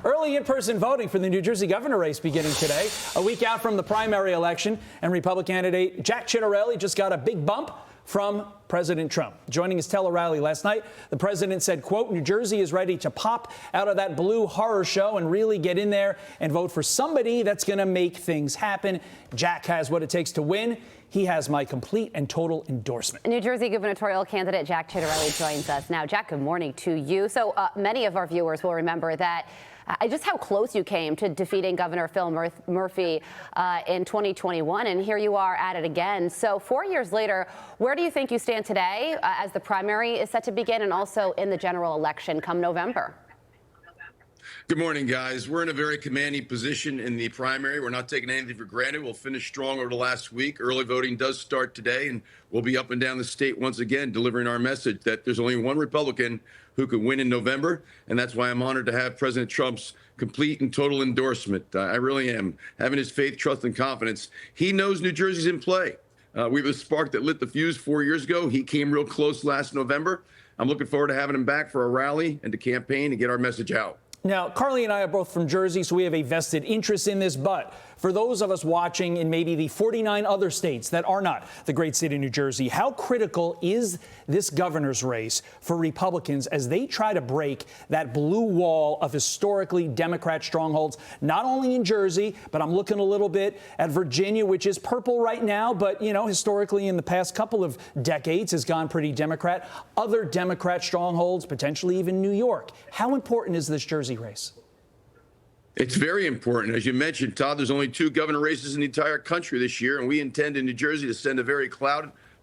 Early in-person voting for the New Jersey governor race beginning today, a week out from the primary election, and Republican candidate Jack Ciattarelli just got a big bump from President Trump. Joining his tele-rally last night, the president said, quote, New Jersey is ready to pop out of that blue horror show and really get in there and vote for somebody that's going to make things happen. Jack has what it takes to win. He has my complete and total endorsement. New Jersey gubernatorial candidate Jack Ciattarelli joins us now. Jack, good morning to you. So many of our viewers will remember that just how close you came to defeating Governor Phil Murphy in 2021, and here you are at it again. So 4 years later, where do you think you stand today as the primary is set to begin and also in the general election come November? Good morning, guys. We're in a very commanding position in the primary. We're not taking anything for granted. We'll finish strong over the last week. Early voting does start today, and we'll be up and down the state once again delivering our message that there's only one Republican who could win in November, and that's why I'm honored to have President Trump's complete and total endorsement. I really am. Having his faith, trust, and confidence. He knows New Jersey's in play. We have a spark that lit the fuse 4 years ago. He came real close last November. I'm looking forward to having him back for a rally and to campaign and get our message out. Now, Carly and I are both from Jersey, so we have a vested interest in this. But for those of us watching in maybe the 49 other states that are not the great state of New Jersey, how critical is this governor's race for Republicans as they try to break that blue wall of historically Democrat strongholds, not only in Jersey, but I'm looking a little bit at Virginia, which is purple right now, but, you know, historically in the past couple of decades has gone pretty Democrat. Other Democrat strongholds, potentially even New York. How important is this Jersey race? It's very important. As you mentioned, Todd, there's only 2 governor races in the entire country this year, and we intend in New Jersey to send a very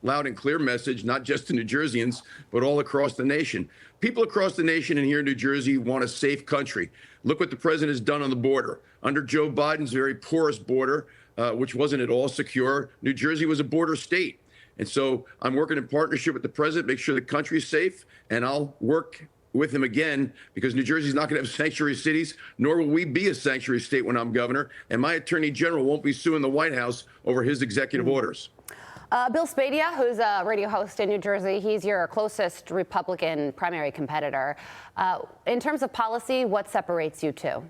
loud and clear message, not just to New Jerseyans, but all across the nation. People across the nation and here in New Jersey want a safe country. Look what the president has done on the border. Under Joe Biden's very porous border, which wasn't at all secure, New Jersey was a border state. And so I'm working in partnership with the president, make sure the country is safe, and I'll work with him again, because New Jersey is not going to have sanctuary cities, nor will we be a sanctuary state when I'm governor. And my attorney general won't be suing the White House over his executive orders. Bill Spadea, who's a radio host in New Jersey, he's your closest Republican primary competitor. In terms of policy, what separates you two?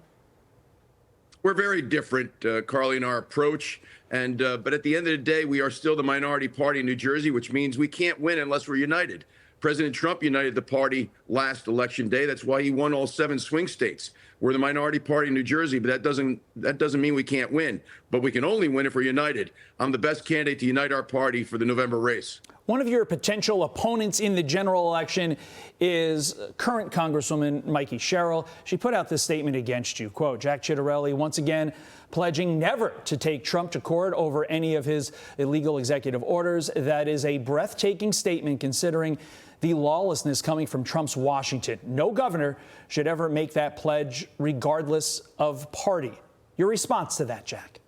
We're very different, Carly, in our approach. But at the end of the day, we are still the minority party in New Jersey, which means we can't win unless we're united. President Trump united the party last election day. That's why he won all 7 swing states. We're the minority party in New Jersey, but that doesn't mean we can't win. But we can only win if we're united. I'm the best candidate to unite our party for the November race. One of your potential opponents in the general election is current Congresswoman Mikey Sherrill. She put out this statement against you. Quote, Jack Ciattarelli once again pledging never to take Trump to court over any of his illegal executive orders. That is a breathtaking statement considering the lawlessness coming from Trump's Washington. No governor should ever make that pledge regardless of party. Your response to that, Jack?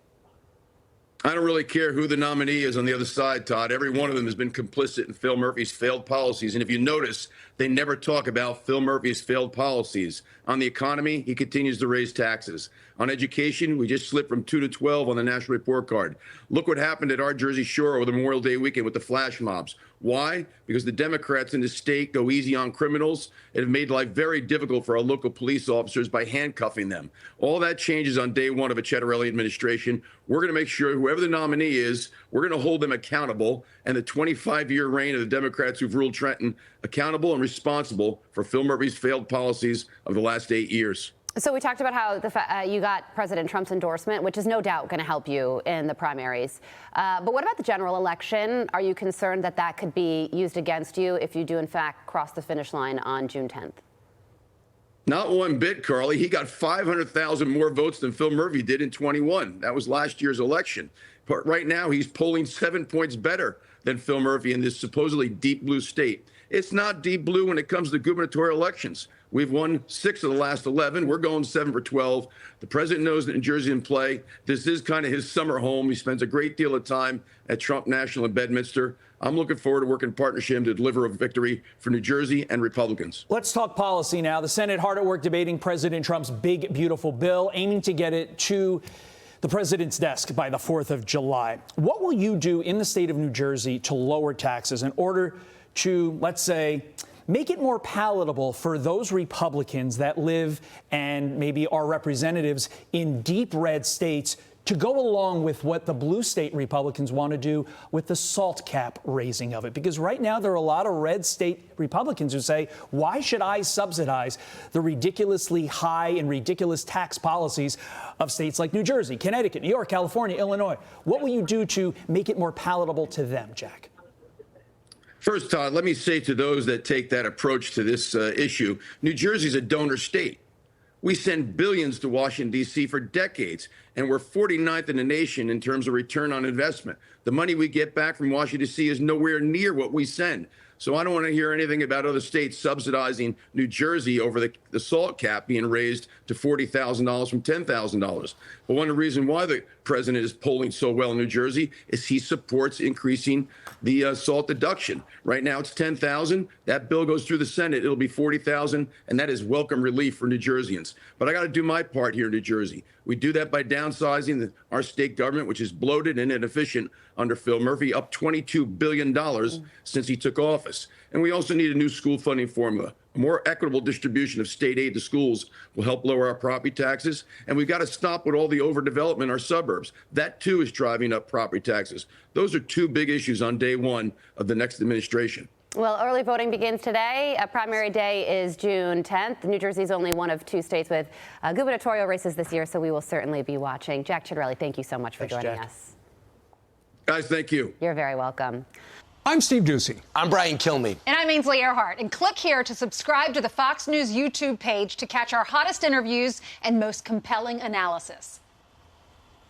I don't really care who the nominee is on the other side, Todd. Every one of them has been complicit in Phil Murphy's failed policies. And if you notice, they never talk about Phil Murphy's failed policies. On the economy, he continues to raise taxes. On education, we just slipped from 2 to 12 on the National Report Card. Look what happened at our Jersey Shore over the Memorial Day weekend with the flash mobs. Why? Because the Democrats in the state go easy on criminals and have made life very difficult for our local police officers by handcuffing them. All that changes on day one of a Ciattarelli administration. We're going to make sure whoever the nominee is, we're going to hold them accountable, and the 25-year reign of the Democrats who've ruled Trenton accountable and responsible for Phil Murphy's failed policies of the last 8 years. So we talked about how you got President Trump's endorsement, which is no doubt going to help you in the primaries. But what about the general election? Are you concerned that that could be used against you if you do, in fact, cross the finish line on June 10th? Not one bit, Carly. He got 500,000 more votes than Phil Murphy did in 21. That was last year's election. But right now, he's polling 7 points better than Phil Murphy in this supposedly deep blue state. It's not deep blue when it comes to gubernatorial elections. We've won 6 of the last 11. We're going 7 for 12. The president knows that New Jersey in play. This is kind of his summer home. He spends a great deal of time at Trump National in Bedminster. I'm looking forward to working in partnership to deliver a victory for New Jersey and Republicans. Let's talk policy now. The Senate hard at work debating President Trump's big, beautiful bill, aiming to get it to the president's desk by the 4th of July. What will you do in the state of New Jersey to lower taxes in order to, let's say, make it more palatable for those Republicans that live and maybe are representatives in deep red states to go along with what the blue state Republicans want to do with the SALT cap raising of it. Because right now there are a lot of red state Republicans who say, why should I subsidize the ridiculously high and ridiculous tax policies of states like New Jersey, Connecticut, New York, California, Illinois? What will you do to make it more palatable to them, Jack? First, Todd, let me say to those that take that approach to this issue, New Jersey's a donor state. We send billions to Washington, D.C. for decades, and we're 49th in the nation in terms of return on investment. The money we get back from Washington, D.C. is nowhere near what we send. So I don't want to hear anything about other states subsidizing New Jersey over the SALT cap being raised to $40,000 from $10,000. But one of the reasons why the president is polling so well in New Jersey is he supports increasing the SALT deduction. Right now it's $10,000. That bill goes through the Senate. It'll be $40,000, and that is welcome relief for New Jerseyans. But I got to do my part here in New Jersey. We do that by downsizing our state government, which is bloated and inefficient under Phil Murphy, up $22 billion since he took office. And we also need a new school funding formula. A more equitable distribution of state aid to schools will help lower our property taxes. And we've got to stop with all the overdevelopment in our suburbs. That, too, is driving up property taxes. Those are two big issues on day one of the next administration. Well, early voting begins today. Primary day is June 10th. New Jersey is only one of two states with gubernatorial races this year, so we will certainly be watching. Jack Ciattarelli, thank you so much for joining us. Guys, thank you. You're very welcome. I'm Steve Doocy. I'm Brian Kilmeade. And I'm Ainsley Earhart. And click here to subscribe to the Fox News YouTube page to catch our hottest interviews and most compelling analysis.